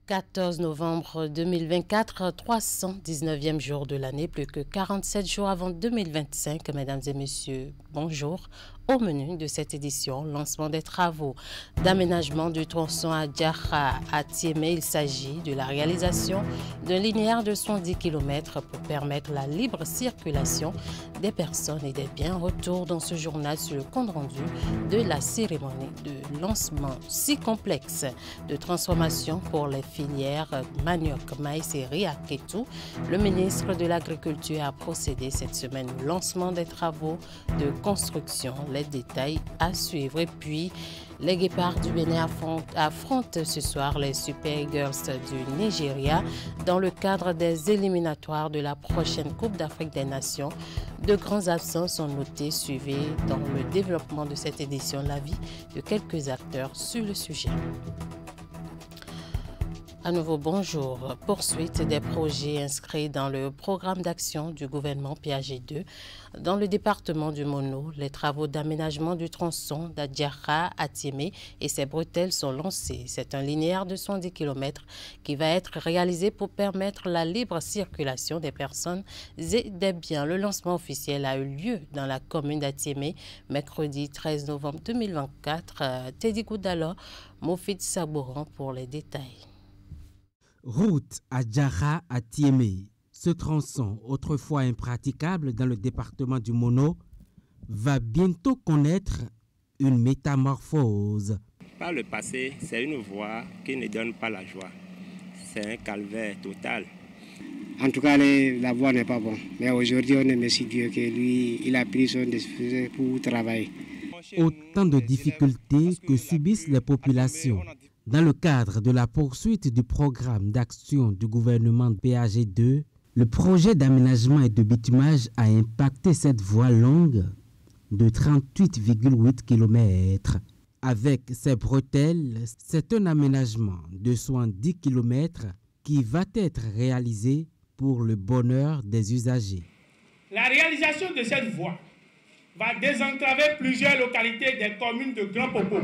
14 novembre 2024, 319e jour de l'année, plus que 47 jours avant 2025. Mesdames et messieurs, bonjour. Au menu de cette édition, lancement des travaux d'aménagement du tronçon à Djara à Tiémé. Il s'agit de la réalisation d'un linéaire de 110 km pour permettre la libre circulation des personnes et des biens. Retour dans ce journal sur le compte rendu de la cérémonie de lancement si complexe de transformation pour les filières manioc, maïs et riz à Kétou. Le ministre de l'Agriculture a procédé cette semaine au lancement des travaux de construction. Les détails à suivre. Et puis, les Guépards du Bénin affrontent ce soir les Super Eagles du Nigeria dans le cadre des éliminatoires de la prochaine Coupe d'Afrique des Nations. De grands absents sont notés. Suivez dans le développement de cette édition l'avis de quelques acteurs sur le sujet. À nouveau, bonjour. Poursuite des projets inscrits dans le programme d'action du gouvernement PAG2 dans le département du Mono. Les travaux d'aménagement du tronçon d'Adjara à Tiémé et ses bretelles sont lancés. C'est un linéaire de 110 km qui va être réalisé pour permettre la libre circulation des personnes et des biens. Le lancement officiel a eu lieu dans la commune d'Atiémé mercredi 13 novembre 2024. Teddy Goudalo, Mofid Sabouran pour les détails. Route à Djara à Tiémé. Ce tronçon, autrefois impraticable dans le département du Mono, va bientôt connaître une métamorphose. Par le passé, c'est une voie qui ne donne pas la joie. C'est un calvaire total. En tout cas, la voie n'est pas bonne. Mais aujourd'hui, on remercie Dieu que lui, il a pris son décision pour travailler. Autant de difficultés que subissent les populations. Dans le cadre de la poursuite du programme d'action du gouvernement PAG2, le projet d'aménagement et de bitumage a impacté cette voie longue de 38,8 km. Avec ses bretelles, c'est un aménagement de 110 km qui va être réalisé pour le bonheur des usagers. La réalisation de cette voie va désentraver plusieurs localités des communes de Grand Popo,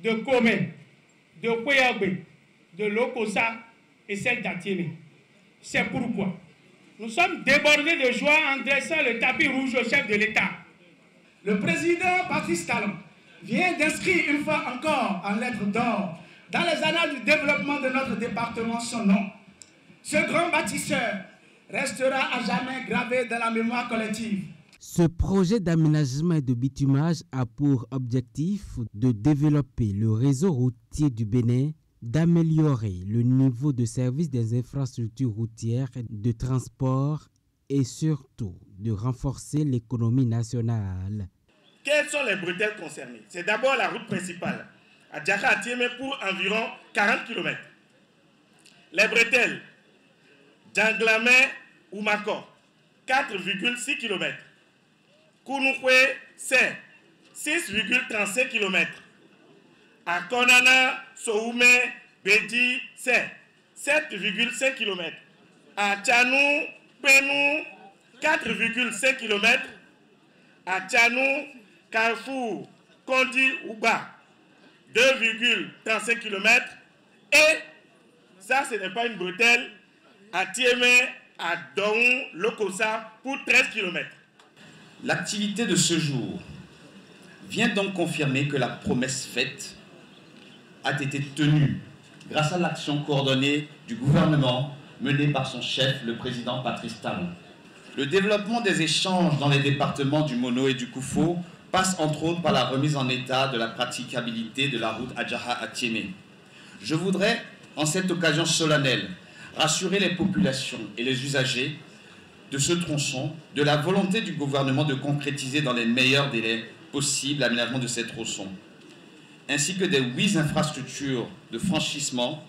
de Komé, de Kouéabé, de Lokosa et celle d'Atiémé. C'est pourquoi nous sommes débordés de joie en dressant le tapis rouge au chef de l'État. Le président Patrice Talon vient d'inscrire une fois encore en lettres d'or dans les annales du développement de notre département son nom. Ce grand bâtisseur restera à jamais gravé dans la mémoire collective. Ce projet d'aménagement et de bitumage a pour objectif de développer le réseau routier du Bénin, d'améliorer le niveau de service des infrastructures routières de transport et surtout de renforcer l'économie nationale. Quelles sont les bretelles concernées? C'est d'abord la route principale, à Djara à Tiémé pour environ 40 km. Les bretelles d'Anglamé ou Makor, 4,6 km. Kounoukoué, c'est 6,35 km. À Konana, Soumé, Bedi, c'est 7,5 km. À Tchanou, Penou, 4,5 km. À Tchanou, Carrefour, Kondi, Ouba, 2,35 km. Et ça, ce n'est pas une bretelle, à Tiémé, à Dohou, Lokosa, pour 13 km. L'activité de ce jour vient donc confirmer que la promesse faite a été tenue grâce à l'action coordonnée du gouvernement menée par son chef, le président Patrice Talon. Le développement des échanges dans les départements du Mono et du Koufo passe entre autres par la remise en état de la praticabilité de la route Adjara à Tiémé. Je voudrais, en cette occasion solennelle, rassurer les populations et les usagers de ce tronçon, de la volonté du gouvernement de concrétiser dans les meilleurs délais possibles l'aménagement de ces tronçons, ainsi que des 8 infrastructures de franchissement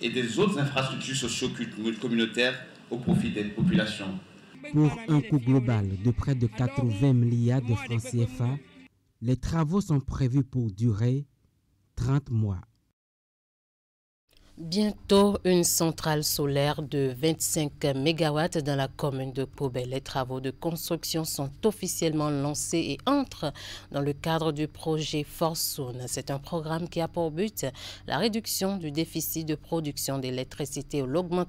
et des autres infrastructures socio-communautaires au profit des populations. Pour un coût global de près de 80 milliards de francs CFA, les travaux sont prévus pour durer 30 mois. Bientôt, une centrale solaire de 25 MW dans la commune de Pobel. Les travaux de construction sont officiellement lancés et entrent dans le cadre du projet Forsoon. C'est un programme qui a pour but la réduction du déficit de production d'électricité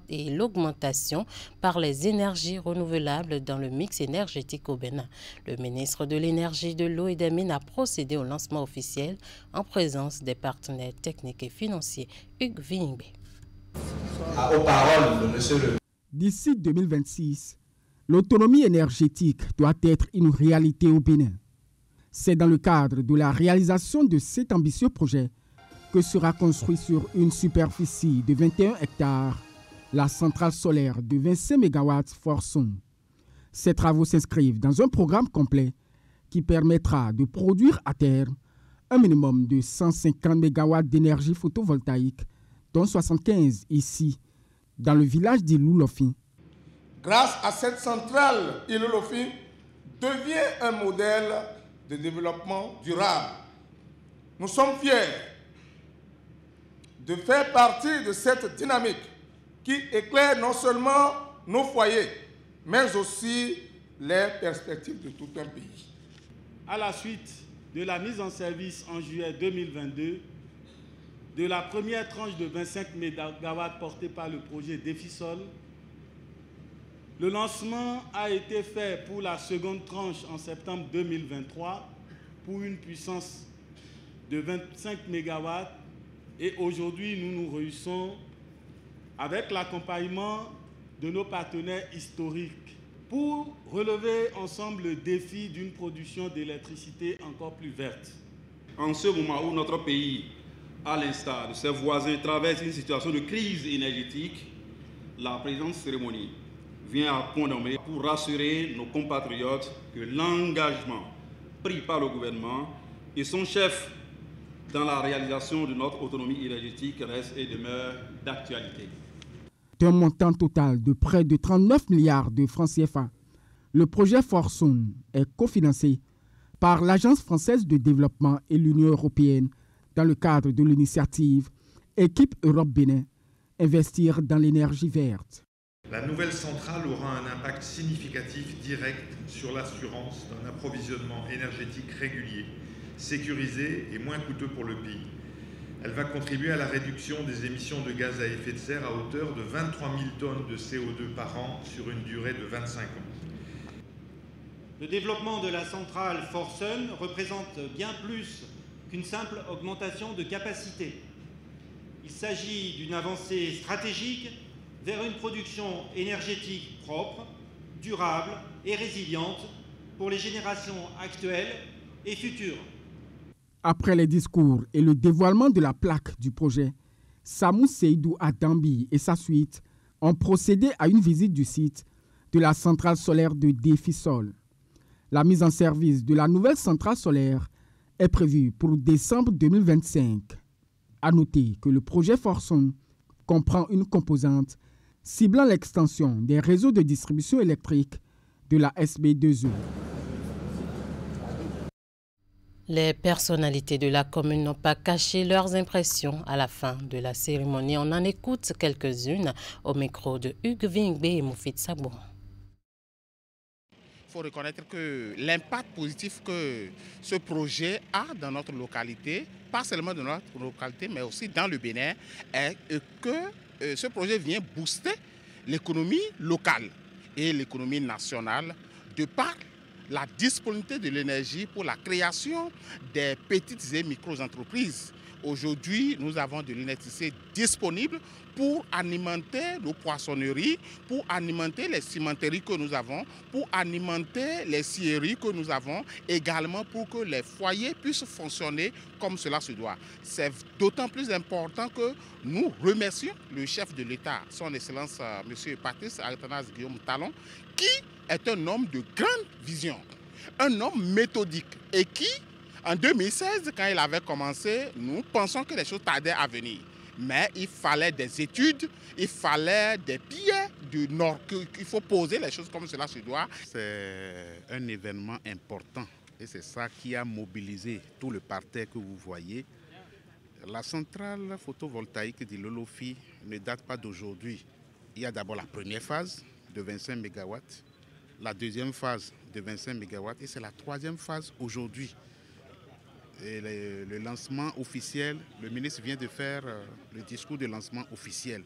et l'augmentation par les énergies renouvelables dans le mix énergétique au Bénin. Le ministre de l'Énergie, de l'Eau et des Mines a procédé au lancement officiel en présence des partenaires techniques et financiers. Hugues Vingbe. Aux paroles de monsieur le... D'ici 2026, l'autonomie énergétique doit être une réalité au Bénin. C'est dans le cadre de la réalisation de cet ambitieux projet que sera construit sur une superficie de 21 hectares la centrale solaire de 25 MW Forsoon. Ces travaux s'inscrivent dans un programme complet qui permettra de produire à terme un minimum de 150 MW d'énergie photovoltaïque, dont 75 ici, dans le village d'Ilou-Lofi. Grâce à cette centrale, Ilou-Lofi devient un modèle de développement durable. Nous sommes fiers de faire partie de cette dynamique qui éclaire non seulement nos foyers, mais aussi les perspectives de tout un pays. À la suite de la mise en service en juillet 2022, de la première tranche de 25 MW portée par le projet Défisol, le lancement a été fait pour la seconde tranche en septembre 2023 pour une puissance de 25 MW et aujourd'hui nous nous réunissons avec l'accompagnement de nos partenaires historiques pour relever ensemble le défi d'une production d'électricité encore plus verte. En ce moment où notre pays, à l'instar de ses voisins, traverse une situation de crise énergétique, la présente cérémonie vient à point nommé pour rassurer nos compatriotes que l'engagement pris par le gouvernement et son chef dans la réalisation de notre autonomie énergétique reste et demeure d'actualité. D'un montant total de près de 39 milliards de francs CFA, le projet Forsoon est cofinancé par l'Agence française de développement et l'Union européenne dans le cadre de l'initiative Équipe Europe-Bénin, investir dans l'énergie verte. La nouvelle centrale aura un impact significatif direct sur l'assurance d'un approvisionnement énergétique régulier, sécurisé et moins coûteux pour le pays. Elle va contribuer à la réduction des émissions de gaz à effet de serre à hauteur de 23 000 tonnes de CO2 par an sur une durée de 25 ans. Le développement de la centrale Forsoon représente bien plus qu'une simple augmentation de capacité. Il s'agit d'une avancée stratégique vers une production énergétique propre, durable et résiliente pour les générations actuelles et futures. Après les discours et le dévoilement de la plaque du projet, Samou Seydou Adambi et sa suite ont procédé à une visite du site de la centrale solaire de Défisol. La mise en service de la nouvelle centrale solaire est prévue pour décembre 2025. À noter que le projet Forsoon comprend une composante ciblant l'extension des réseaux de distribution électrique de la SB2E. Les personnalités de la commune n'ont pas caché leurs impressions à la fin de la cérémonie. On en écoute quelques-unes au micro de Hugues Vingbe et Moufid Sabouan. Il faut reconnaître que l'impact positif que ce projet a dans notre localité, pas seulement dans notre localité, mais aussi dans le Bénin, est que ce projet vient booster l'économie locale et l'économie nationale de par la disponibilité de l'énergie pour la création des petites et micro-entreprises. Aujourd'hui, nous avons de l'électricité disponible pour alimenter nos poissonneries, pour alimenter les cimenteries que nous avons, pour alimenter les scieries que nous avons, également pour que les foyers puissent fonctionner comme cela se doit. C'est d'autant plus important que nous remercions le chef de l'État, son Excellence M. Patrice Athanase Guillaume Talon, qui est un homme de grande vision, un homme méthodique et qui, en 2016, quand il avait commencé, nous pensons que les choses tardaient à venir. Mais il fallait des études, il fallait des pieds du Nord, qu'il faut poser les choses comme cela se doit. C'est un événement important et c'est ça qui a mobilisé tout le parterre que vous voyez. La centrale photovoltaïque de Lolofi ne date pas d'aujourd'hui. Il y a d'abord la première phase de 25 MW, la deuxième phase de 25 MW et c'est la troisième phase aujourd'hui. Et le lancement officiel, le ministre vient de faire le discours de lancement officiel.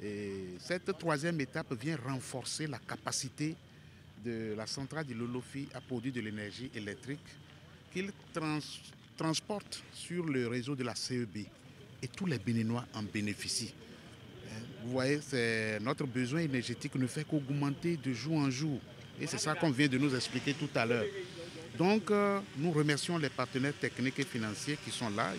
Et cette troisième étape vient renforcer la capacité de la centrale de Lolofi à produire de l'énergie électrique qu'il transporte sur le réseau de la CEB. Et tous les Béninois en bénéficient. Vous voyez, notre besoin énergétique ne fait qu'augmenter de jour en jour. Et c'est ça qu'on vient de nous expliquer tout à l'heure. Donc, nous remercions les partenaires techniques et financiers qui sont là.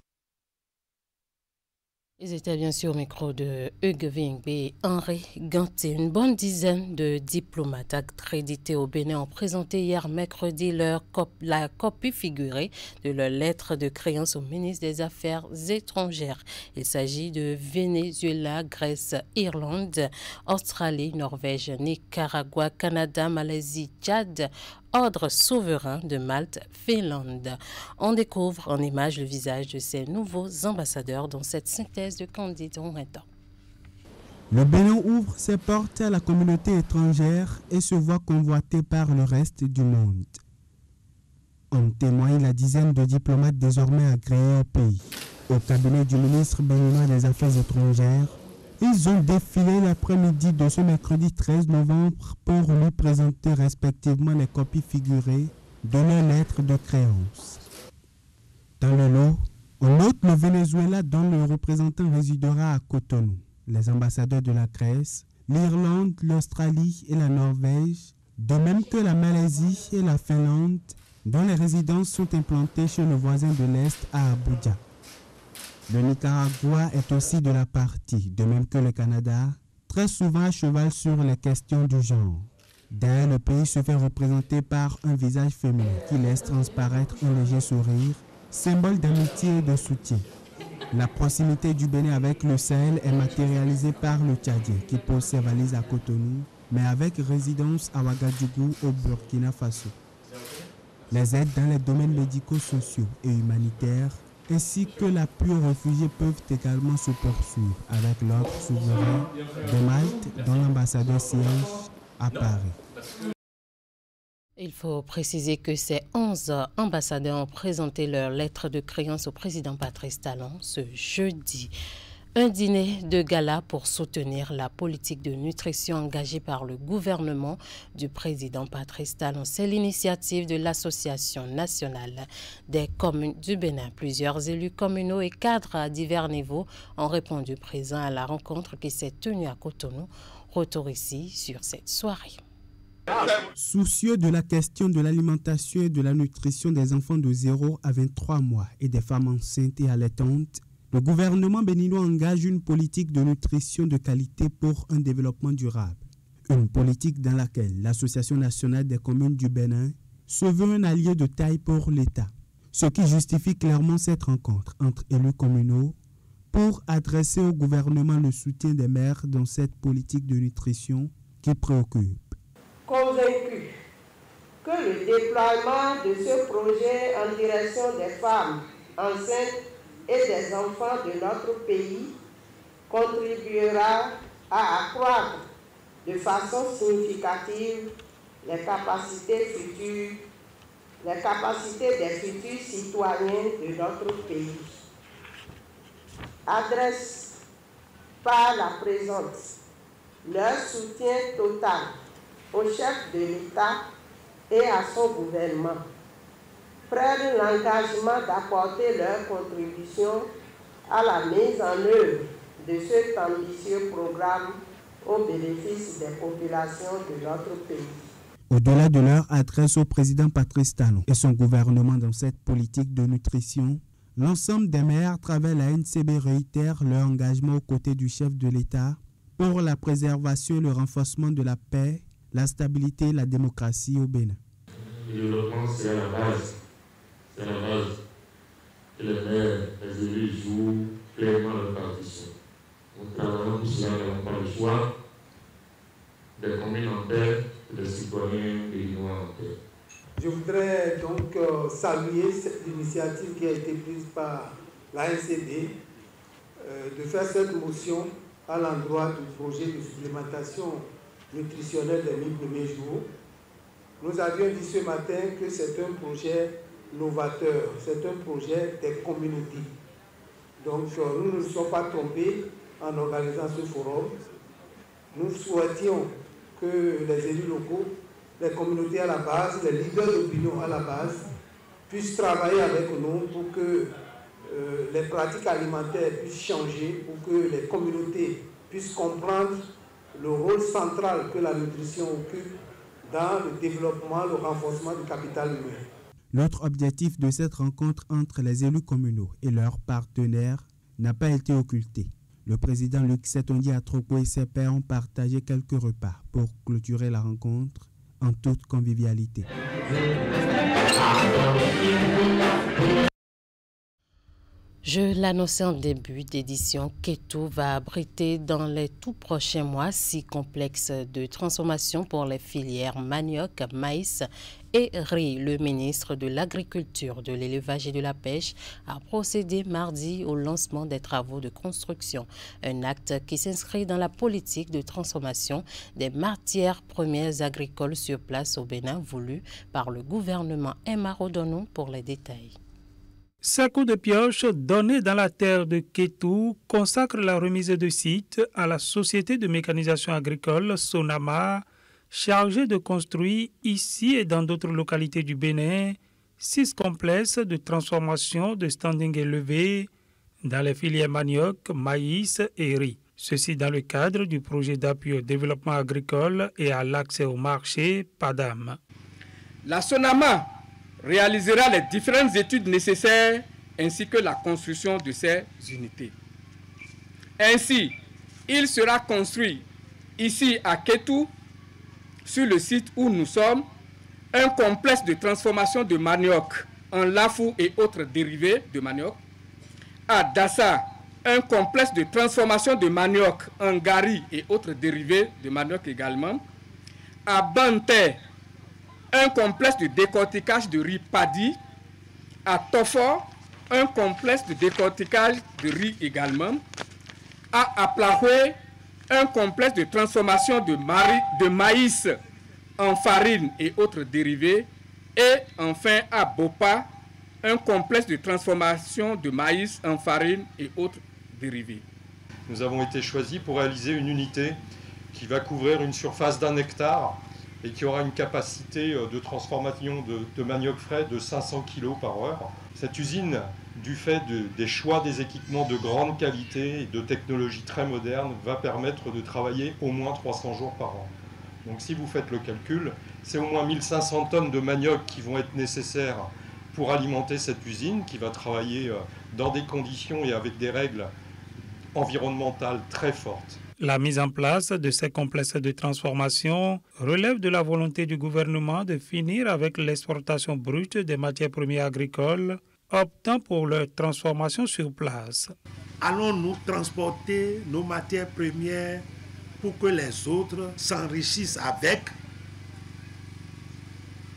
Ils étaient bien sûr au micro de Hugues Vingbe et Henri Ganté. Une bonne dizaine de diplomates accrédités au Bénin ont présenté hier mercredi la copie figurée de leur lettre de créance au ministre des Affaires étrangères. Il s'agit de Venezuela, Grèce, Irlande, Australie, Norvège, Nicaragua, Canada, Malaisie, Tchad, Ordre souverain de Malte, Finlande. On découvre en images le visage de ces nouveaux ambassadeurs dans cette synthèse de Candide Onwenta. Le Bénin ouvre ses portes à la communauté étrangère et se voit convoité par le reste du monde. En témoigne la dizaine de diplomates désormais agréés au pays. Au cabinet du ministre béninois des Affaires étrangères, ils ont défilé l'après-midi de ce mercredi 13 novembre pour lui présenter respectivement les copies figurées de leurs lettres de créance. Dans le lot, on note le Venezuela dont le représentant résidera à Cotonou, les ambassadeurs de la Grèce, l'Irlande, l'Australie et la Norvège, de même que la Malaisie et la Finlande, dont les résidences sont implantées chez le voisin de l'Est à Abuja. Le Nicaragua est aussi de la partie, de même que le Canada, très souvent à cheval sur les questions du genre. D'ailleurs, le pays se fait représenter par un visage féminin qui laisse transparaître un léger sourire, symbole d'amitié et de soutien. La proximité du Bénin avec le Sahel est matérialisée par le Tchadien qui pose ses valises à Cotonou, mais avec résidence à Ouagadougou au Burkina Faso. Les aides dans les domaines médicaux, sociaux et humanitaires ainsi que l'appui aux réfugiés peuvent également se poursuivre avec l'ordre souverain de Malte dont l'ambassadeur siège à Paris. Il faut préciser que ces 11 ambassadeurs ont présenté leur lettre de créance au président Patrice Talon ce jeudi. Un dîner de gala pour soutenir la politique de nutrition engagée par le gouvernement du président Patrice Talon. C'est l'initiative de l'Association nationale des communes du Bénin. Plusieurs élus communaux et cadres à divers niveaux ont répondu présents à la rencontre qui s'est tenue à Cotonou. Retour ici sur cette soirée. Soucieux de la question de l'alimentation et de la nutrition des enfants de 0 à 23 mois et des femmes enceintes et allaitantes, le gouvernement béninois engage une politique de nutrition de qualité pour un développement durable. Une politique dans laquelle l'Association nationale des communes du Bénin se veut un allié de taille pour l'État, ce qui justifie clairement cette rencontre entre élus communaux pour adresser au gouvernement le soutien des maires dans cette politique de nutrition qui préoccupe. Convaincu que le déploiement de ce projet en direction des femmes enceintes et des enfants de notre pays contribuera à accroître de façon significative les capacités des futurs citoyens de notre pays. Adresse par la présence leur soutien total au chef de l'État et à son gouvernement, prennent l'engagement d'apporter leur contribution à la mise en œuvre de cet ambitieux programme au bénéfice des populations de notre pays. Au-delà de leur adresse au président Patrice Talon et son gouvernement dans cette politique de nutrition, l'ensemble des maires à travers la NCB réitèrent leur engagement aux côtés du chef de l'État pour la préservation et le renforcement de la paix, la stabilité et la démocratie au Bénin. Le développement, c'est la base. C'est la base. Et les maires, les élus jouent pleinement leur partition. Nous travaillons pour cela, nous n'avons pas le choix. Des communes en paix et des citoyens béninois en paix. Je voudrais donc saluer cette initiative qui a été prise par l'ANCD de faire cette motion à l'endroit du projet de supplémentation nutritionnelle des 1000 premiers jours. Nous avions dit ce matin que c'est un projet novateur, c'est un projet des communautés. Donc nous ne nous sommes pas trompés en organisant ce forum. Nous souhaitions que les élus locaux, les communautés à la base, les leaders d'opinion à la base, puissent travailler avec nous pour que les pratiques alimentaires puissent changer, pour que les communautés puissent comprendre le rôle central que la nutrition occupe dans le développement, le renforcement du capital humain. L'autre objectif de cette rencontre entre les élus communaux et leurs partenaires n'a pas été occulté. Le président Luc Setondi Atropo et ses pairs ont partagé quelques repas pour clôturer la rencontre en toute convivialité. Je l'annonçais en début d'édition, Kétou va abriter dans les tout prochains mois 6 complexes de transformation pour les filières manioc, maïs et riz. Le ministre de l'Agriculture, de l'Élevage et de la Pêche a procédé mardi au lancement des travaux de construction. Un acte qui s'inscrit dans la politique de transformation des matières premières agricoles sur place au Bénin voulue par le gouvernement. Emma Rodonou pour les détails. Ces coups de pioche donnés dans la terre de Kétou consacrent la remise de site à la Société de mécanisation agricole Sonama, chargée de construire ici et dans d'autres localités du Bénin 6 complexes de transformation de standing élevé dans les filières manioc, maïs et riz. Ceci dans le cadre du projet d'appui au développement agricole et à l'accès au marché PADAM. La Sonama réalisera les différentes études nécessaires ainsi que la construction de ces unités. Ainsi, il sera construit ici à Kétou, sur le site où nous sommes, un complexe de transformation de manioc en lafou et autres dérivés de manioc. À Dassa, un complexe de transformation de manioc en gari et autres dérivés de manioc également. À Banté, un complexe de décortiquage de riz paddy. À Tofor, un complexe de décortiquage de riz également. À Aplahoué, un complexe de transformation de maïs en farine et autres dérivés. Et enfin à Bopa, un complexe de transformation de maïs en farine et autres dérivés. Nous avons été choisis pour réaliser une unité qui va couvrir une surface d'1 hectare et qui aura une capacité de transformation de manioc frais de 500 kg par heure. Cette usine, du fait des choix des équipements de grande qualité et de technologies très modernes, va permettre de travailler au moins 300 jours par an. Donc si vous faites le calcul, c'est au moins 1500 tonnes de manioc qui vont être nécessaires pour alimenter cette usine qui va travailler dans des conditions et avec des règles environnementales très fortes. La mise en place de ces complexes de transformation relève de la volonté du gouvernement de finir avec l'exportation brute des matières premières agricoles, optant pour leur transformation sur place. Allons-nous transporter nos matières premières pour que les autres s'enrichissent avec?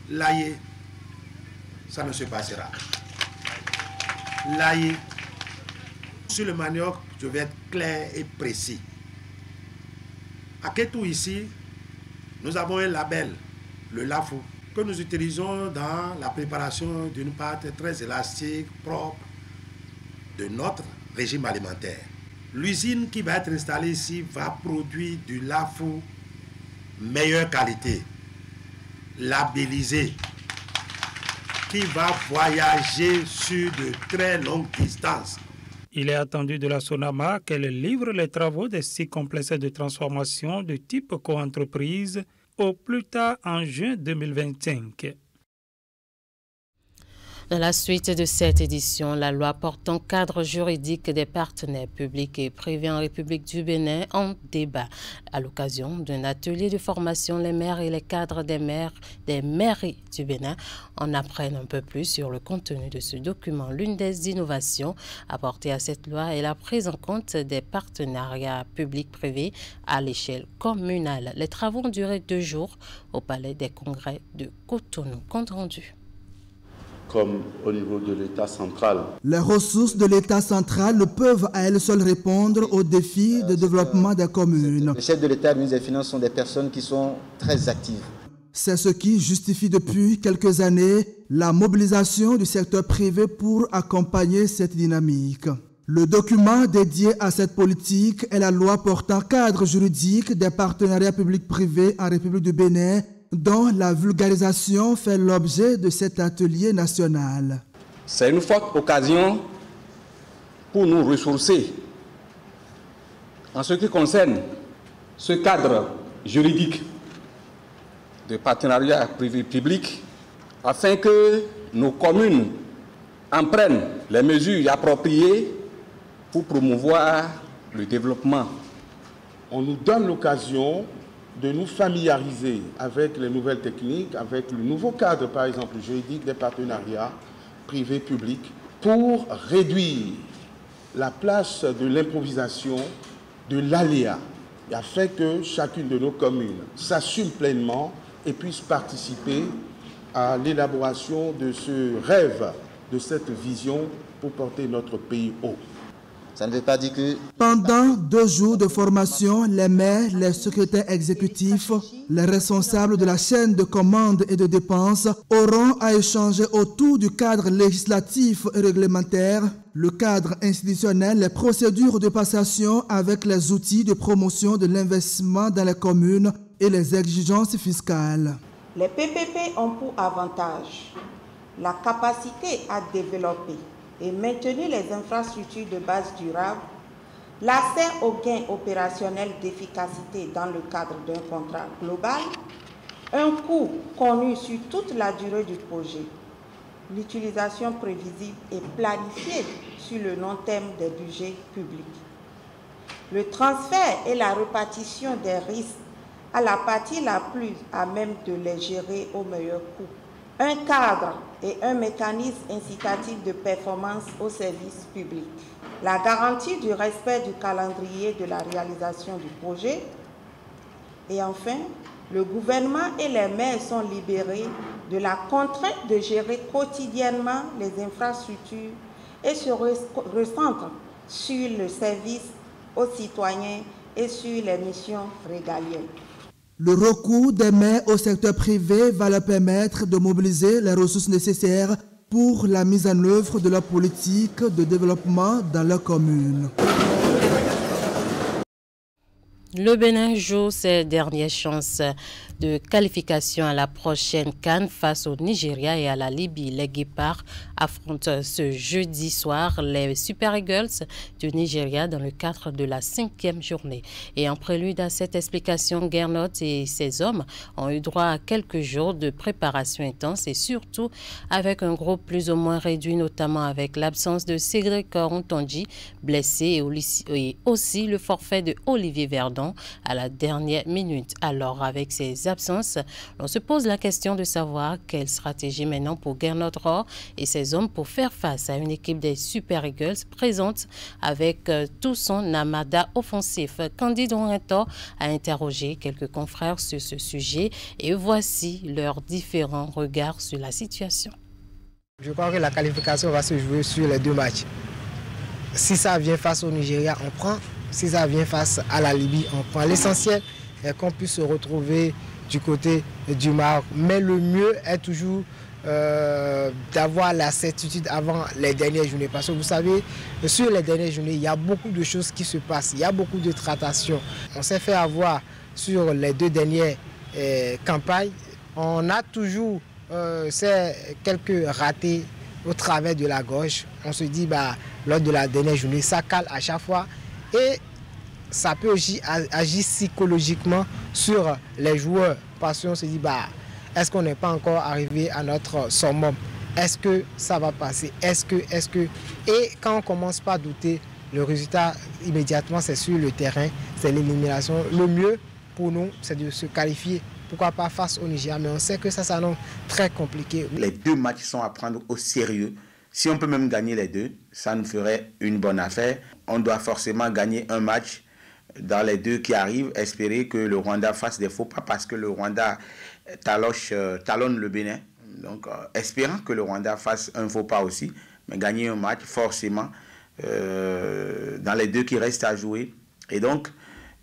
L'aïe, ça ne se passera. L'aïe, sur le manioc, je vais être clair et précis. À Kétou ici, nous avons un label, le LAFO, que nous utilisons dans la préparation d'une pâte très élastique, propre, de notre régime alimentaire. L'usine qui va être installée ici va produire du LAFO meilleure qualité, labellisé, qui va voyager sur de très longues distances. Il est attendu de la Sonama qu'elle livre les travaux des 6 complexes de transformation de type coentreprise au plus tard en juin 2025. Dans la suite de cette édition, la loi portant cadre juridique des partenaires publics et privés en République du Bénin en débat. À l'occasion d'un atelier de formation, les maires et les cadres des mairies du Bénin en apprennent un peu plus sur le contenu de ce document. L'une des innovations apportées à cette loi est la prise en compte des partenariats publics-privés à l'échelle communale. Les travaux ont duré 2 jours au Palais des Congrès de Cotonou. Compte rendu. comme au niveau de l'État central. Les ressources de l'État central ne peuvent à elles seules répondre aux défis de développement des communes. Les chefs de l'État et le ministre des Finances sont des personnes qui sont très actives. C'est ce qui justifie depuis quelques années la mobilisation du secteur privé pour accompagner cette dynamique. Le document dédié à cette politique est la loi portant cadre juridique des partenariats publics-privés en République du Bénin, dont la vulgarisation fait l'objet de cet atelier national. C'est une forte occasion pour nous ressourcer en ce qui concerne ce cadre juridique de partenariat privé-public afin que nos communes en prennent les mesures appropriées pour promouvoir le développement. On nous donne l'occasion de nous familiariser avec les nouvelles techniques, avec le nouveau cadre, par exemple, juridique des partenariats privés-publics, pour réduire la place de l'improvisation, de l'aléa, afin que chacune de nos communes s'assume pleinement et puisse participer à l'élaboration de ce rêve, de cette vision pour porter notre pays haut. Ça ne veut pas dire que... Pendant 2 jours de formation, les maires, les secrétaires exécutifs, les responsables de la chaîne de commande et de dépenses auront à échanger autour du cadre législatif et réglementaire, le cadre institutionnel, les procédures de passation avec les outils de promotion de l'investissement dans les communes et les exigences fiscales. Les PPP ont pour avantage la capacité à développer et maintenir les infrastructures de base durable, l'accès aux gains opérationnels d'efficacité dans le cadre d'un contrat global, un coût connu sur toute la durée du projet, l'utilisation prévisible et planifiée sur le long terme des budgets publics, le transfert et la répartition des risques à la partie la plus à même de les gérer au meilleur coût, un cadre et un mécanisme incitatif de performance au service public, la garantie du respect du calendrier de la réalisation du projet, et enfin, le gouvernement et les maires sont libérés de la contrainte de gérer quotidiennement les infrastructures et se recentrent sur le service aux citoyens et sur les missions régaliennes. Le recours des maires au secteur privé va leur permettre de mobiliser les ressources nécessaires pour la mise en œuvre de la politique de développement dans leur commune. Le Bénin joue ses dernières chances de qualification à la prochaine CAN face au Nigeria et à la Libye. Les Guépards affrontent ce jeudi soir les Super Eagles du Nigeria dans le cadre de la 5e journée. Et en prélude à cette explication, Gernot et ses hommes ont eu droit à quelques jours de préparation intense et surtout avec un groupe plus ou moins réduit, notamment avec l'absence de Cédric Ontonji, blessé, et aussi le forfait de Olivier Verdon à la dernière minute. Alors, avec ces absences, on se pose la question de savoir quelle stratégie maintenant pour Gernot Rohr et ses hommes pour faire face à une équipe des Super Eagles présente avec tout son armada offensif. Candide Onreto a interrogé quelques confrères sur ce sujet et voici leurs différents regards sur la situation. Je crois que la qualification va se jouer sur les 2 matchs. Si ça vient face au Nigeria, on prend. Si ça vient face à la Libye, on prend. L'essentiel est qu'on puisse se retrouver du côté du Maroc. Mais le mieux est toujours d'avoir la certitude avant les dernières journées. Parce que vous savez, sur les dernières journées, il y a beaucoup de choses qui se passent. Il y a beaucoup de tractations. On s'est fait avoir sur les 2 dernières campagnes. On a toujours quelques ratés au travers de la gorge. On se dit, lors de la dernière journée, ça cale à chaque fois. Et ça peut aussi agir psychologiquement sur les joueurs. Parce qu'on se dit, est-ce qu'on n'est pas encore arrivé à notre summum? Est-ce que ça va passer? Est-ce que... Et quand on commence pas à douter, le résultat, immédiatement, c'est sur le terrain, c'est l'élimination. Le mieux pour nous, c'est de se qualifier. Pourquoi pas face au Nigeria? Mais on sait que ça s'annonce très compliqué. Les 2 matchs sont à prendre au sérieux. Si on peut même gagner les 2, ça nous ferait une bonne affaire. On doit forcément gagner un match dans les 2 qui arrivent, espérer que le Rwanda fasse des faux pas parce que le Rwanda talonne le Bénin. Donc, espérant que le Rwanda fasse un faux pas aussi, mais gagner un match forcément dans les deux qui restent à jouer. Et donc,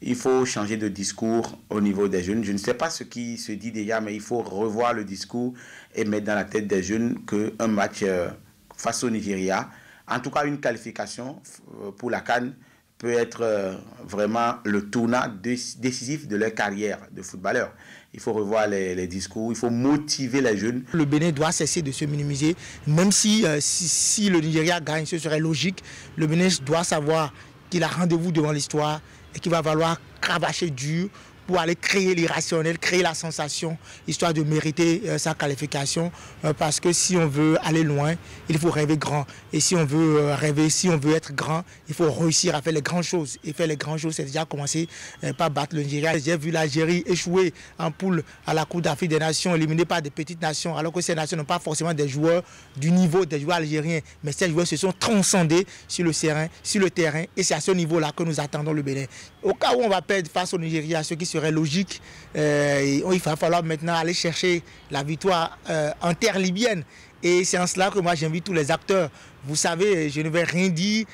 il faut changer de discours au niveau des jeunes. Je ne sais pas ce qui se dit déjà, mais il faut revoir le discours et mettre dans la tête des jeunes qu'un match face au Nigeria, en tout cas une qualification pour la CAN, peut être vraiment le tournant décisif de leur carrière de footballeur. Il faut revoir les discours, il faut motiver les jeunes. Le Bénin doit cesser de se minimiser, même si le Nigeria gagne, ce serait logique. Le Bénin doit savoir qu'il a rendez-vous devant l'histoire et qu'il va falloir cravacher dur pour aller créer l'irrationnel, créer la sensation, histoire de mériter sa qualification. Parce que si on veut aller loin, il faut rêver grand. Et si on veut rêver, si on veut être grand, il faut réussir à faire les grandes choses. Et faire les grandes choses, c'est déjà commencer par battre le Nigeria. J'ai vu l'Algérie échouer en poule à la Coupe d'Afrique des Nations, éliminée par des petites nations, alors que ces nations n'ont pas forcément des joueurs du niveau des joueurs algériens. Mais ces joueurs se sont transcendés sur le terrain. Et c'est à ce niveau-là que nous attendons le Bénin. Au cas où on va perdre face au Nigeria, ce qui serait logique, il va falloir maintenant aller chercher la victoire en terre libyenne. Et c'est en cela que moi j'invite tous les acteurs. Vous savez, je ne vais rien dire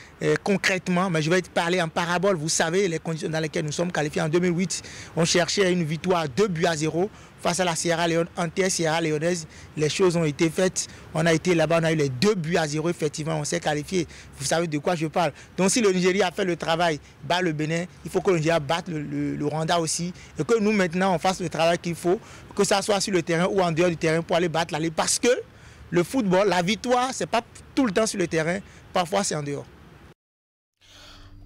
concrètement, mais je vais parler en parabole. Vous savez les conditions dans lesquelles nous sommes qualifiés en 2008. On cherchait une victoire 2-0 face à la Sierra Leone, en terre Sierra Leonaise. Les choses ont été faites. On a été là-bas, on a eu les 2-0. Effectivement, on s'est qualifié. Vous savez de quoi je parle. Donc si le Nigeria a fait le travail, bat le Bénin, il faut que le Nigeria batte le Rwanda aussi. Et que nous maintenant, on fasse le travail qu'il faut, que ça soit sur le terrain ou en dehors du terrain pour aller battre la Ligue. Parce que le football, la victoire, ce n'est pas tout le temps sur le terrain. Parfois, c'est en dehors.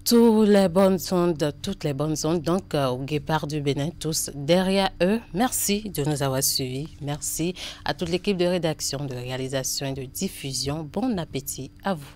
Toutes les bonnes ondes, donc au Guépard du Bénin, tous derrière eux. Merci de nous avoir suivis. Merci à toute l'équipe de rédaction, de réalisation et de diffusion. Bon appétit à vous.